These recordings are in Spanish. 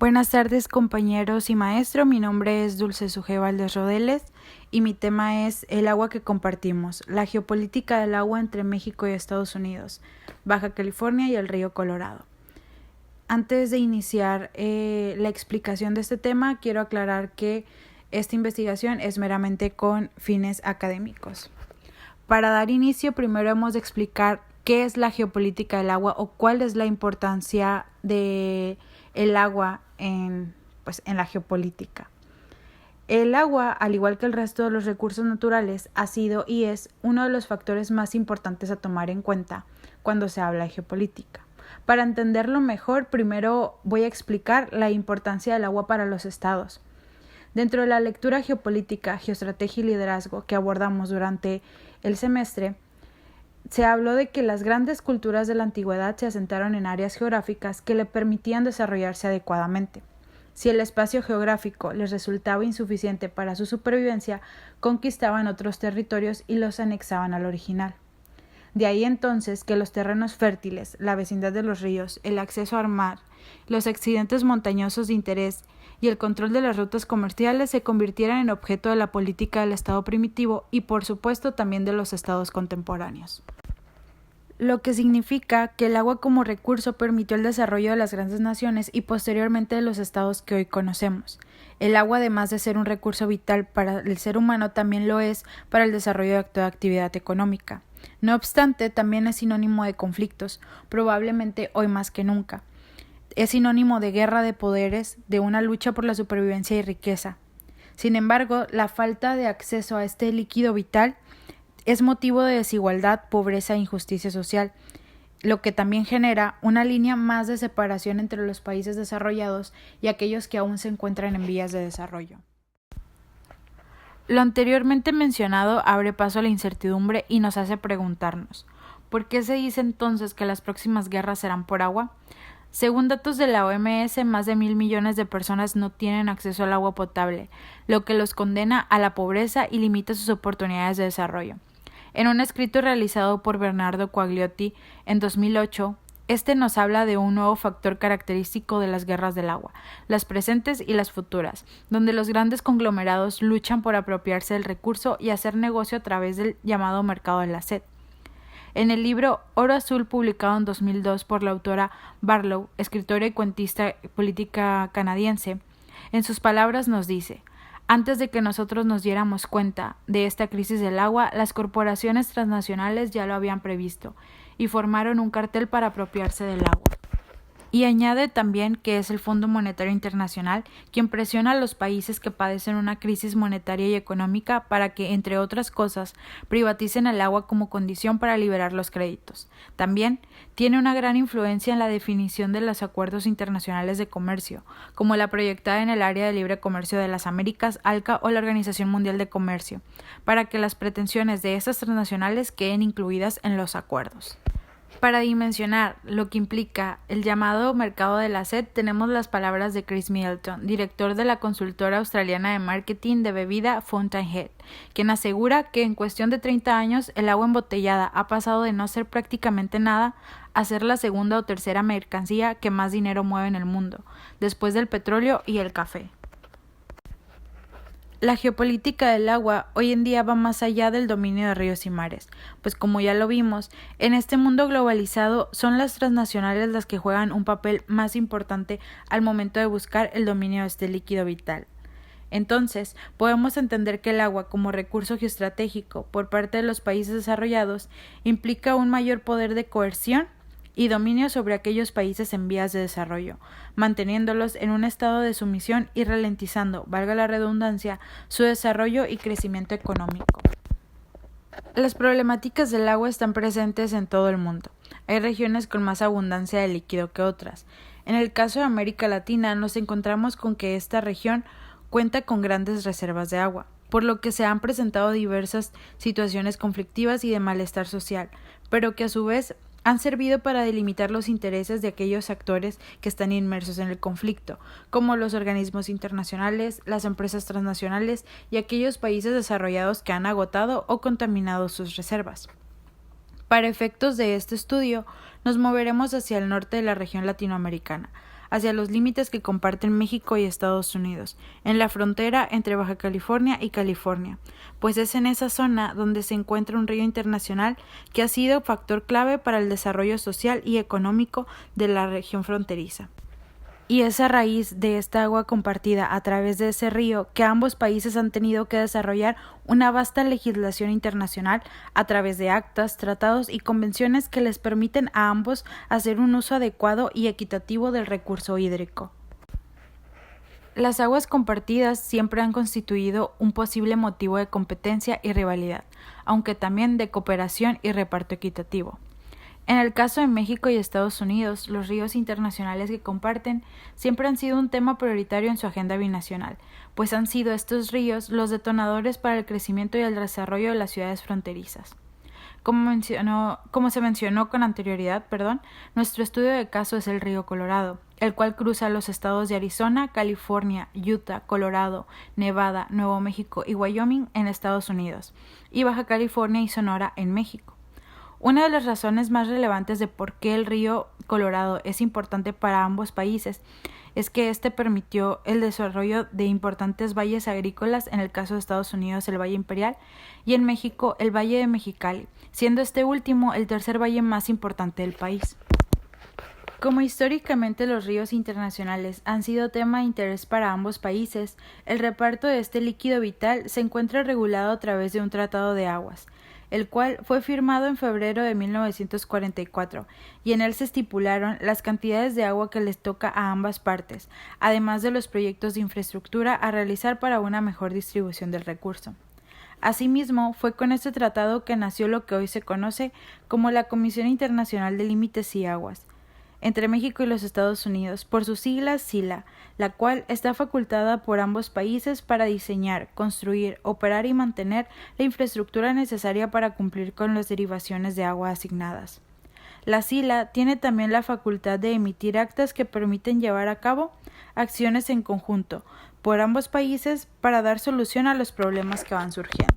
Buenas tardes, compañeros y maestro. Mi nombre es Dulce Sujé Valdés Rodeles y mi tema es el agua que compartimos, la geopolítica del agua entre México y Estados Unidos, Baja California y el río Colorado. Antes de iniciar la explicación de este tema, quiero aclarar que esta investigación es meramente con fines académicos. Para dar inicio, primero hemos de explicar qué es la geopolítica del agua o cuál es la importancia de el agua en la geopolítica. El agua, al igual que el resto de los recursos naturales, ha sido y es uno de los factores más importantes a tomar en cuenta cuando se habla de geopolítica. Para entenderlo mejor, primero voy a explicar la importancia del agua para los estados. Dentro de la lectura geopolítica, geoestrategia y liderazgo que abordamos durante el semestre, se habló de que las grandes culturas de la antigüedad se asentaron en áreas geográficas que le permitían desarrollarse adecuadamente. Si el espacio geográfico les resultaba insuficiente para su supervivencia, conquistaban otros territorios y los anexaban al original. De ahí entonces que los terrenos fértiles, la vecindad de los ríos, el acceso al mar, los accidentes montañosos de interés y el control de las rutas comerciales se convirtieran en objeto de la política del Estado primitivo y por supuesto también de los estados contemporáneos. Lo que significa que el agua como recurso permitió el desarrollo de las grandes naciones y posteriormente de los estados que hoy conocemos. El agua, además de ser un recurso vital para el ser humano, también lo es para el desarrollo de toda actividad económica. No obstante, también es sinónimo de conflictos, probablemente hoy más que nunca. Es sinónimo de guerra de poderes, de una lucha por la supervivencia y riqueza. Sin embargo, la falta de acceso a este líquido vital es motivo de desigualdad, pobreza e injusticia social, lo que también genera una línea más de separación entre los países desarrollados y aquellos que aún se encuentran en vías de desarrollo. Lo anteriormente mencionado abre paso a la incertidumbre y nos hace preguntarnos, ¿por qué se dice entonces que las próximas guerras serán por agua? Según datos de la OMS, más de 1.000 millones de personas no tienen acceso al agua potable, lo que los condena a la pobreza y limita sus oportunidades de desarrollo. En un escrito realizado por Bernardo Quagliotti en 2008, este nos habla de un nuevo factor característico de las guerras del agua, las presentes y las futuras, donde los grandes conglomerados luchan por apropiarse del recurso y hacer negocio a través del llamado mercado de la sed. En el libro Oro Azul, publicado en 2002 por la autora Barlow, escritora y cuentista política canadiense, en sus palabras nos dice: antes de que nosotros nos diéramos cuenta de esta crisis del agua, las corporaciones transnacionales ya lo habían previsto y formaron un cartel para apropiarse del agua. Y añade también que es el Fondo Monetario Internacional quien presiona a los países que padecen una crisis monetaria y económica para que, entre otras cosas, privaticen el agua como condición para liberar los créditos. También tiene una gran influencia en la definición de los acuerdos internacionales de comercio, como la proyectada en el Área de Libre Comercio de las Américas, ALCA, o la Organización Mundial de Comercio, para que las pretensiones de estas transnacionales queden incluidas en los acuerdos. Para dimensionar lo que implica el llamado mercado de la sed, tenemos las palabras de Chris Middleton, director de la consultora australiana de marketing de bebida Fountainhead, quien asegura que en cuestión de 30 años el agua embotellada ha pasado de no ser prácticamente nada a ser la segunda o tercera mercancía que más dinero mueve en el mundo, después del petróleo y el café. La geopolítica del agua hoy en día va más allá del dominio de ríos y mares, pues como ya lo vimos, en este mundo globalizado son las transnacionales las que juegan un papel más importante al momento de buscar el dominio de este líquido vital. Entonces, podemos entender que el agua como recurso geoestratégico por parte de los países desarrollados implica un mayor poder de coerción y dominio sobre aquellos países en vías de desarrollo, manteniéndolos en un estado de sumisión y ralentizando, valga la redundancia, su desarrollo y crecimiento económico. Las problemáticas del agua están presentes en todo el mundo. Hay regiones con más abundancia de líquido que otras. En el caso de América Latina, nos encontramos con que esta región cuenta con grandes reservas de agua, por lo que se han presentado diversas situaciones conflictivas y de malestar social, pero que a su vez han servido para delimitar los intereses de aquellos actores que están inmersos en el conflicto, como los organismos internacionales, las empresas transnacionales y aquellos países desarrollados que han agotado o contaminado sus reservas. Para efectos de este estudio, nos moveremos hacia el norte de la región latinoamericana, hacia los límites que comparten México y Estados Unidos, en la frontera entre Baja California y California, pues es en esa zona donde se encuentra un río internacional que ha sido factor clave para el desarrollo social y económico de la región fronteriza. Y es a raíz de esta agua compartida a través de ese río que ambos países han tenido que desarrollar una vasta legislación internacional a través de actas, tratados y convenciones que les permiten a ambos hacer un uso adecuado y equitativo del recurso hídrico. Las aguas compartidas siempre han constituido un posible motivo de competencia y rivalidad, aunque también de cooperación y reparto equitativo. En el caso de México y Estados Unidos, los ríos internacionales que comparten siempre han sido un tema prioritario en su agenda binacional, pues han sido estos ríos los detonadores para el crecimiento y el desarrollo de las ciudades fronterizas. Como se mencionó con anterioridad, nuestro estudio de caso es el río Colorado, el cual cruza los estados de Arizona, California, Utah, Colorado, Nevada, Nuevo México y Wyoming en Estados Unidos, y Baja California y Sonora en México. Una de las razones más relevantes de por qué el río Colorado es importante para ambos países es que este permitió el desarrollo de importantes valles agrícolas, en el caso de Estados Unidos el Valle Imperial y en México el Valle de Mexicali, siendo este último el tercer valle más importante del país. Como históricamente los ríos internacionales han sido tema de interés para ambos países, el reparto de este líquido vital se encuentra regulado a través de un tratado de aguas, el cual fue firmado en febrero de 1944, y en él se estipularon las cantidades de agua que les toca a ambas partes, además de los proyectos de infraestructura a realizar para una mejor distribución del recurso. Asimismo, fue con este tratado que nació lo que hoy se conoce como la Comisión Internacional de Límites y Aguas, entre México y los Estados Unidos, por sus siglas SILA, la cual está facultada por ambos países para diseñar, construir, operar y mantener la infraestructura necesaria para cumplir con las derivaciones de agua asignadas. La SILA tiene también la facultad de emitir actas que permiten llevar a cabo acciones en conjunto por ambos países para dar solución a los problemas que van surgiendo.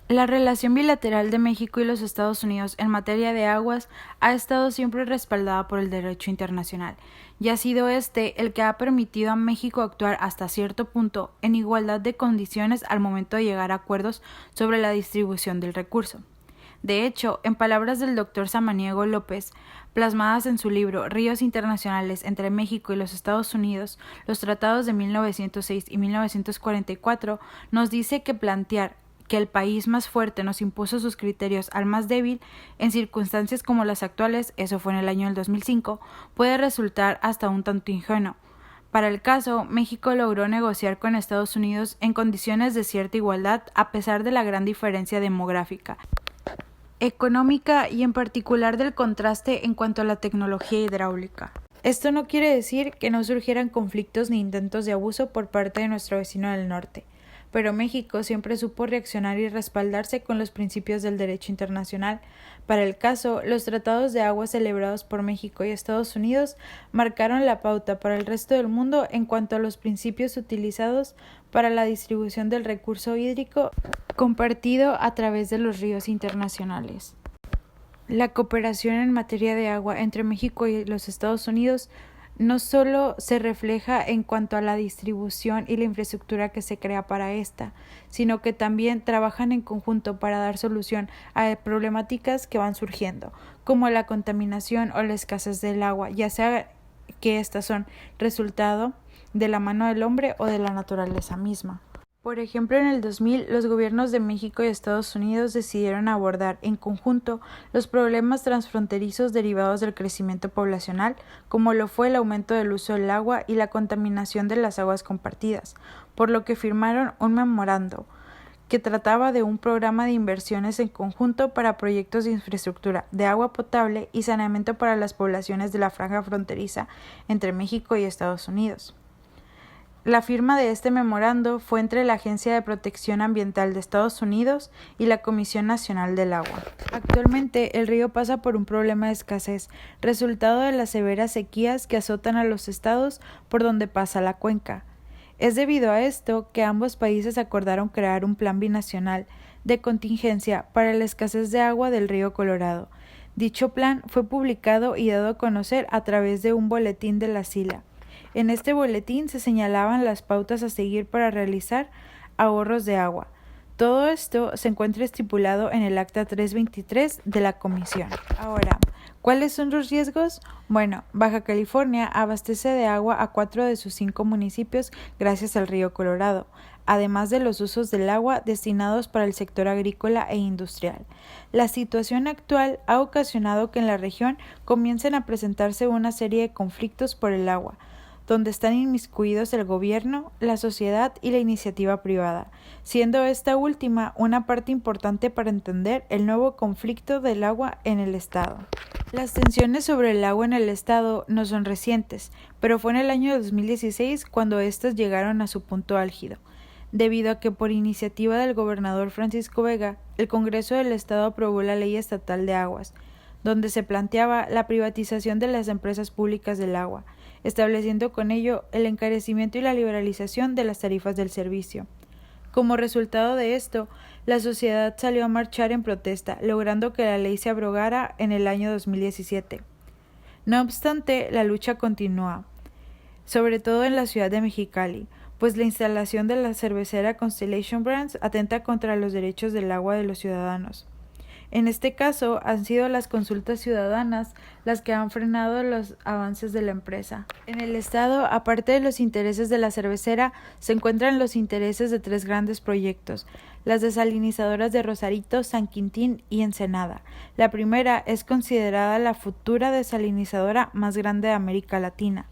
La relación bilateral de México y los Estados Unidos en materia de aguas ha estado siempre respaldada por el derecho internacional, y ha sido este el que ha permitido a México actuar hasta cierto punto en igualdad de condiciones al momento de llegar a acuerdos sobre la distribución del recurso. De hecho, en palabras del Dr. Samaniego López, plasmadas en su libro Ríos Internacionales entre México y los Estados Unidos, los tratados de 1906 y 1944, nos dice que plantear que el país más fuerte nos impuso sus criterios al más débil, en circunstancias como las actuales, eso fue en el año del 2005, puede resultar hasta un tanto ingenuo. Para el caso, México logró negociar con Estados Unidos en condiciones de cierta igualdad a pesar de la gran diferencia demográfica, económica y en particular del contraste en cuanto a la tecnología hidráulica. Esto no quiere decir que no surgieran conflictos ni intentos de abuso por parte de nuestro vecino del norte, pero México siempre supo reaccionar y respaldarse con los principios del derecho internacional. Para el caso, los tratados de aguas celebrados por México y Estados Unidos marcaron la pauta para el resto del mundo en cuanto a los principios utilizados para la distribución del recurso hídrico compartido a través de los ríos internacionales. La cooperación en materia de agua entre México y los Estados Unidos no solo se refleja en cuanto a la distribución y la infraestructura que se crea para esta, sino que también trabajan en conjunto para dar solución a problemáticas que van surgiendo, como la contaminación o la escasez del agua, ya sea que éstas son resultado de la mano del hombre o de la naturaleza misma. Por ejemplo, en el 2000, los gobiernos de México y Estados Unidos decidieron abordar en conjunto los problemas transfronterizos derivados del crecimiento poblacional, como lo fue el aumento del uso del agua y la contaminación de las aguas compartidas, por lo que firmaron un memorando que trataba de un programa de inversiones en conjunto para proyectos de infraestructura de agua potable y saneamiento para las poblaciones de la franja fronteriza entre México y Estados Unidos. La firma de este memorando fue entre la Agencia de Protección Ambiental de Estados Unidos y la Comisión Nacional del Agua. Actualmente, el río pasa por un problema de escasez, resultado de las severas sequías que azotan a los estados por donde pasa la cuenca. Es debido a esto que ambos países acordaron crear un plan binacional de contingencia para la escasez de agua del río Colorado. Dicho plan fue publicado y dado a conocer a través de un boletín de la SILA. En este boletín se señalaban las pautas a seguir para realizar ahorros de agua. Todo esto se encuentra estipulado en el Acta 323 de la Comisión. Ahora, ¿cuáles son los riesgos? Bueno, Baja California abastece de agua a 4 de sus 5 municipios gracias al río Colorado, además de los usos del agua destinados para el sector agrícola e industrial. La situación actual ha ocasionado que en la región comiencen a presentarse una serie de conflictos por el agua, donde están inmiscuidos el gobierno, la sociedad y la iniciativa privada, siendo esta última una parte importante para entender el nuevo conflicto del agua en el estado. Las tensiones sobre el agua en el estado no son recientes, pero fue en el año 2016 cuando éstas llegaron a su punto álgido, debido a que por iniciativa del gobernador Francisco Vega, el Congreso del Estado aprobó la Ley Estatal de Aguas, donde se planteaba la privatización de las empresas públicas del agua, estableciendo con ello el encarecimiento y la liberalización de las tarifas del servicio. Como resultado de esto, la sociedad salió a marchar en protesta, logrando que la ley se abrogara en el año 2017. No obstante, la lucha continúa, sobre todo en la ciudad de Mexicali, pues la instalación de la cervecera Constellation Brands atenta contra los derechos del agua de los ciudadanos. En este caso, han sido las consultas ciudadanas las que han frenado los avances de la empresa. En el estado, aparte de los intereses de la cervecera, se encuentran los intereses de 3 grandes proyectos, las desalinizadoras de Rosarito, San Quintín y Ensenada. La primera es considerada la futura desalinizadora más grande de América Latina.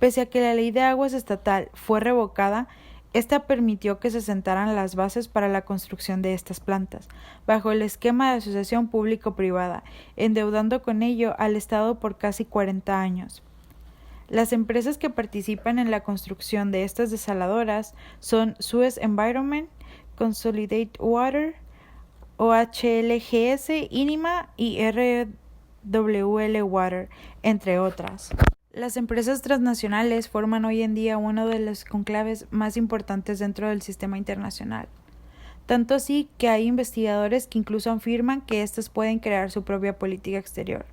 Pese a que la ley de aguas estatal fue revocada, esta permitió que se sentaran las bases para la construcción de estas plantas, bajo el esquema de asociación público-privada, endeudando con ello al Estado por casi 40 años. Las empresas que participan en la construcción de estas desaladoras son Suez Environment, Consolidated Water, OHLGS, Inima y RWL Water, entre otras. Las empresas transnacionales forman hoy en día uno de los conclaves más importantes dentro del sistema internacional. Tanto así que hay investigadores que incluso afirman que éstas pueden crear su propia política exterior.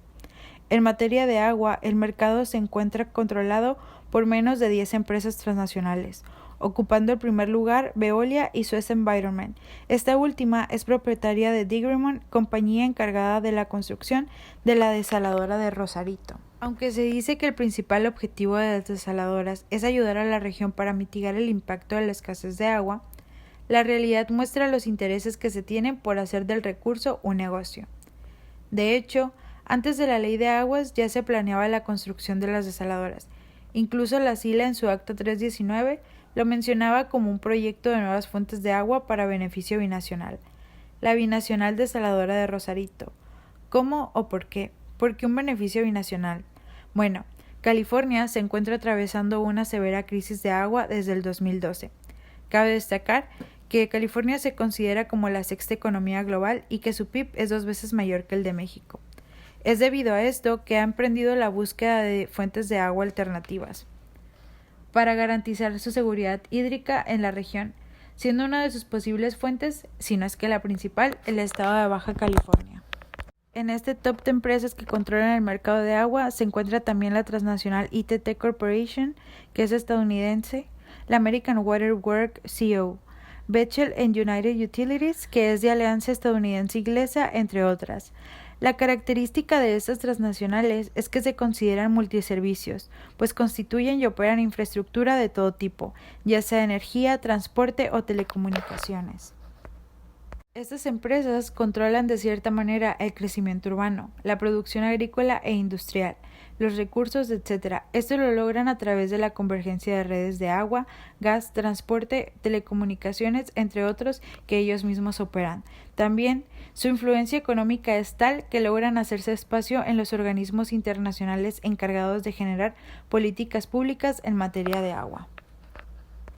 En materia de agua, el mercado se encuentra controlado por menos de 10 empresas transnacionales, ocupando el primer lugar Veolia y Suez Environment. Esta última es propietaria de Digimon, compañía encargada de la construcción de la desaladora de Rosarito. Aunque se dice que el principal objetivo de las desaladoras es ayudar a la región para mitigar el impacto de la escasez de agua, la realidad muestra los intereses que se tienen por hacer del recurso un negocio. De hecho, antes de la Ley de Aguas ya se planeaba la construcción de las desaladoras. Incluso la SILA en su Acta 319 lo mencionaba como un proyecto de nuevas fuentes de agua para beneficio binacional. La binacional desaladora de Rosarito. ¿Cómo o por qué? ¿Por qué un beneficio binacional? Bueno, California se encuentra atravesando una severa crisis de agua desde el 2012. Cabe destacar que California se considera como la 6ª economía global y que su PIB es 2 veces mayor que el de México. Es debido a esto que ha emprendido la búsqueda de fuentes de agua alternativas para garantizar su seguridad hídrica en la región, siendo una de sus posibles fuentes, si no es que la principal, el estado de Baja California. En este top de empresas que controlan el mercado de agua se encuentra también la transnacional ITT Corporation, que es estadounidense, la American Water Works Co., Bechtel and United Utilities, que es de alianza estadounidense-inglesa, entre otras. La característica de estas transnacionales es que se consideran multiservicios, pues constituyen y operan infraestructura de todo tipo, ya sea energía, transporte o telecomunicaciones. Estas empresas controlan de cierta manera el crecimiento urbano, la producción agrícola e industrial, los recursos, etc. Esto lo logran a través de la convergencia de redes de agua, gas, transporte, telecomunicaciones, entre otros, que ellos mismos operan. También, su influencia económica es tal que logran hacerse espacio en los organismos internacionales encargados de generar políticas públicas en materia de agua.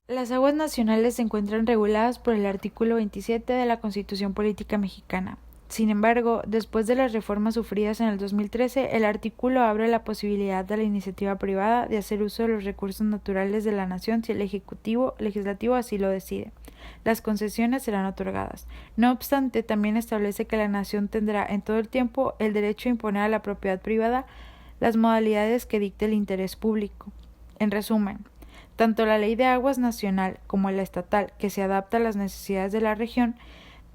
Las aguas nacionales se encuentran reguladas por el artículo 27 de la Constitución Política Mexicana. Sin embargo, después de las reformas sufridas en el 2013, el artículo abre la posibilidad de la iniciativa privada de hacer uso de los recursos naturales de la nación si el legislativo así lo decide. Las concesiones serán otorgadas. No obstante, también establece que la nación tendrá en todo el tiempo el derecho a imponer a la propiedad privada las modalidades que dicte el interés público. En resumen, tanto la Ley de Aguas nacional como la estatal, que se adapta a las necesidades de la región,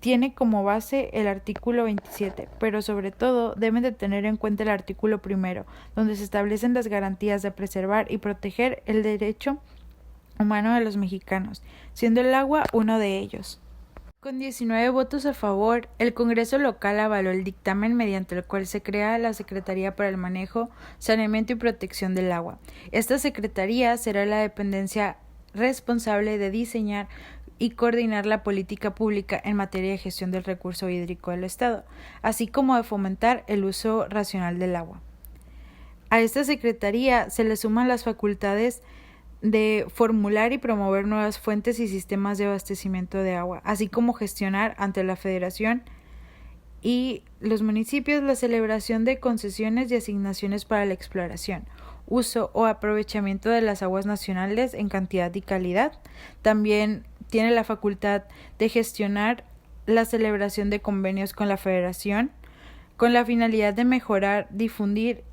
tiene como base el artículo 27, pero sobre todo deben de tener en cuenta el artículo 1, donde se establecen las garantías de preservar y proteger el derecho humano de los mexicanos, siendo el agua uno de ellos. Con 19 votos a favor, el Congreso local avaló el dictamen mediante el cual se crea la Secretaría para el Manejo, Saneamiento y Protección del Agua. Esta secretaría será la dependencia responsable de diseñar y coordinar la política pública en materia de gestión del recurso hídrico del Estado, así como de fomentar el uso racional del agua. A esta secretaría se le suman las facultades de formular y promover nuevas fuentes y sistemas de abastecimiento de agua, así como gestionar ante la Federación y los municipios la celebración de concesiones y asignaciones para la exploración, uso o aprovechamiento de las aguas nacionales en cantidad y calidad. También tiene la facultad de gestionar la celebración de convenios con la Federación con la finalidad de mejorar, difundir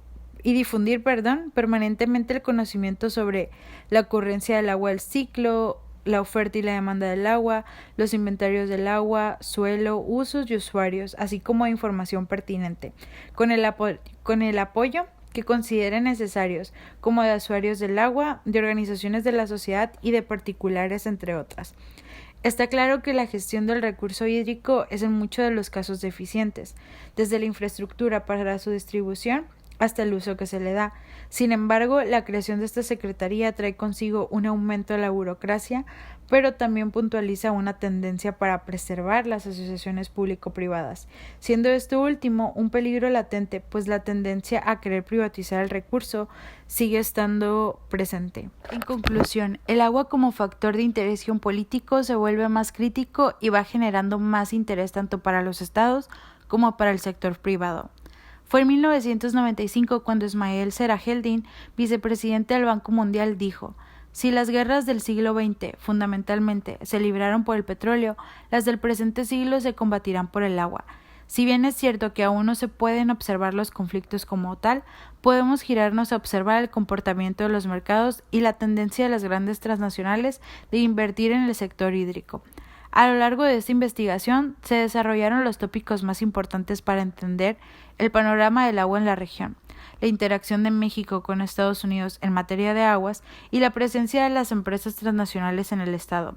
permanentemente el conocimiento sobre la ocurrencia del agua del ciclo, la oferta y la demanda del agua, los inventarios del agua, suelo, usos y usuarios, así como información pertinente, con el apoyo que consideren necesarios, como de usuarios del agua, de organizaciones de la sociedad y de particulares, entre otras. Está claro que la gestión del recurso hídrico es en muchos de los casos deficientes, desde la infraestructura para su distribución hasta el uso que se le da. Sin embargo, la creación de esta secretaría trae consigo un aumento de la burocracia, pero también puntualiza una tendencia para preservar las asociaciones público-privadas, siendo esto último un peligro latente, pues la tendencia a querer privatizar el recurso sigue estando presente. En conclusión, el agua como factor de interés geopolítico se vuelve más crítico y va generando más interés tanto para los estados como para el sector privado. Fue en 1995 cuando Ismael Serajeldin, vicepresidente del Banco Mundial, dijo: si las guerras del siglo XX fundamentalmente se libraron por el petróleo, las del presente siglo se combatirán por el agua. Si bien es cierto que aún no se pueden observar los conflictos como tal, podemos girarnos a observar el comportamiento de los mercados y la tendencia de las grandes transnacionales de invertir en el sector hídrico. A lo largo de esta investigación se desarrollaron los tópicos más importantes para entender el panorama del agua en la región, la interacción de México con Estados Unidos en materia de aguas y la presencia de las empresas transnacionales en el estado.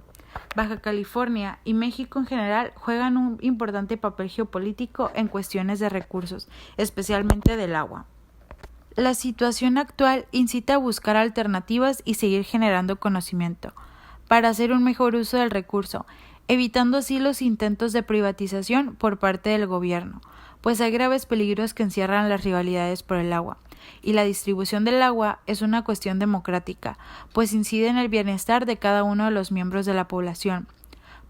Baja California y México en general juegan un importante papel geopolítico en cuestiones de recursos, especialmente del agua. La situación actual incita a buscar alternativas y seguir generando conocimiento para hacer un mejor uso del recurso, evitando así los intentos de privatización por parte del gobierno, pues hay graves peligros que encierran las rivalidades por el agua, y la distribución del agua es una cuestión democrática, pues incide en el bienestar de cada uno de los miembros de la población.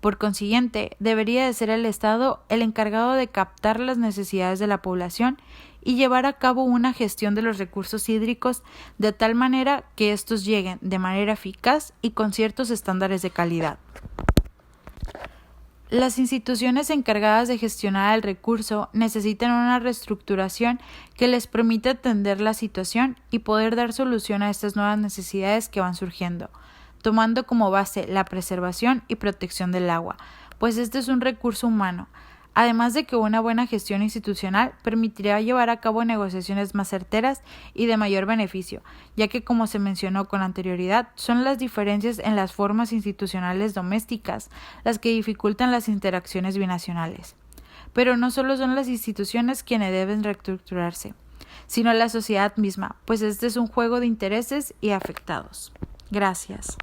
Por consiguiente, debería de ser el Estado el encargado de captar las necesidades de la población y llevar a cabo una gestión de los recursos hídricos de tal manera que estos lleguen de manera eficaz y con ciertos estándares de calidad. Las instituciones encargadas de gestionar el recurso necesitan una reestructuración que les permita atender la situación y poder dar solución a estas nuevas necesidades que van surgiendo, tomando como base la preservación y protección del agua, pues este es un recurso humano, además de que una buena gestión institucional permitirá llevar a cabo negociaciones más certeras y de mayor beneficio, ya que, como se mencionó con anterioridad, son las diferencias en las formas institucionales domésticas las que dificultan las interacciones binacionales. Pero no solo son las instituciones quienes deben reestructurarse, sino la sociedad misma, pues este es un juego de intereses y afectados. Gracias.